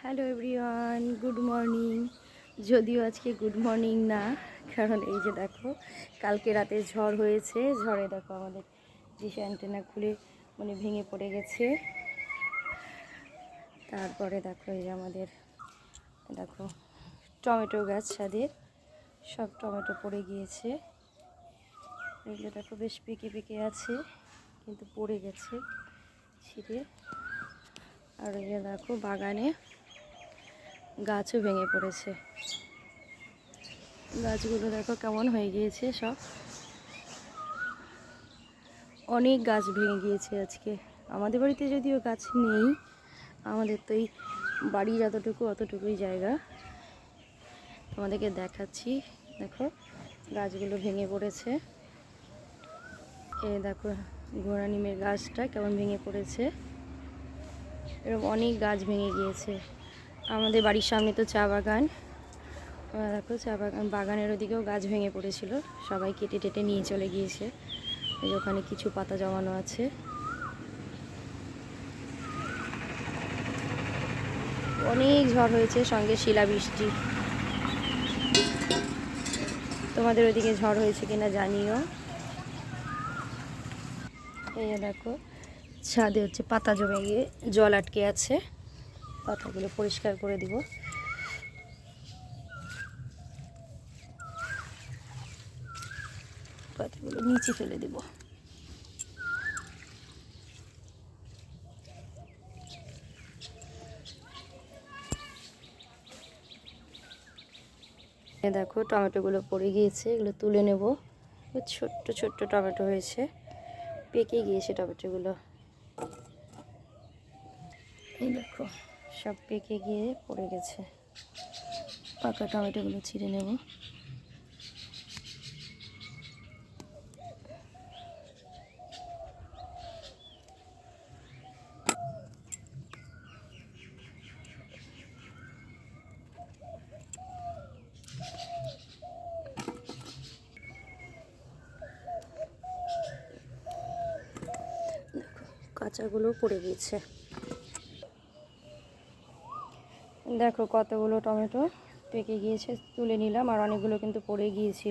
Hello everyone, good morning. যদিও আজকে good morning না, কারণ এই যে দেখো কালকে রাতে ঝড় হয়েছে। ঝড়ে দেখো আমাদের ডিশ অ্যান্টেনা খুলে ভেঙে পড়ে গেছে। তারপরে দেখো এই যে আমাদের দেখো টমেটো গাছ, ছাদের সব টমেটো পড়ে গিয়েছে। এগুলো দেখো বেশ পেকে পেকে আছে, কিন্তু পড়ে গেছে ছিঁড়ে। আর এই যে দেখো বাগানে গাছও ভেঙে পড়েছে। গাছগুলো দেখো কেমন হয়ে গিয়েছে সব, অনেক গাছ ভেঙে গিয়েছে আজকে। আমাদের বাড়িতে যদিও গাছ নেই, আমাদের তো এই বাড়ি যতটুকু অতটুকুই জায়গা। তোমাদেরকে দেখাচ্ছি, দেখো গাছগুলো ভেঙে পড়েছে। এই দেখো ঘোড়া নিমের গাছটা কেমন ভেঙে পড়েছে। এরকম অনেক গাছ ভেঙে গিয়েছে। আমাদের বাড়ির সামনে তো চা বাগান, দেখো চা বাগানের ওদিকেও গাছ ভেঙে পড়েছিল, সবাই কেটে টেটে নিয়ে চলে গিয়েছে। এই ওখানে কিছু পাতা জমানো আছে। অনেক ঝড় হয়েছে, সঙ্গে শিলাবৃষ্টি। তোমাদের ওদিকে ঝড় হয়েছে কিনা জানিও। এই দেখো ছাদে হচ্ছে পাতা জমে গিয়ে জল আটকে আছে, পাতাগুলো পরিষ্কার করে দিব। পাতাগুলো নিচে ফেলে দেব। দেখো টমেটোগুলো পড়ে গিয়েছে, এগুলো তুলে নেব। ছোট্ট ছোট্ট টমেটো হয়েছে, পেকে গিয়েছে টমেটোগুলো। এই দেখো সব পেকে গিয়ে পড়ে গেছে। পাকা টমেটোগুলো ছিঁড়ে নেব। কাঁচাগুলো পড়ে গিয়েছে। দেখো কতগুলো টমেটো পেকে গিয়েছে, তুলে নিলাম। আর অনেকগুলো কিন্তু পড়ে গিয়েছে।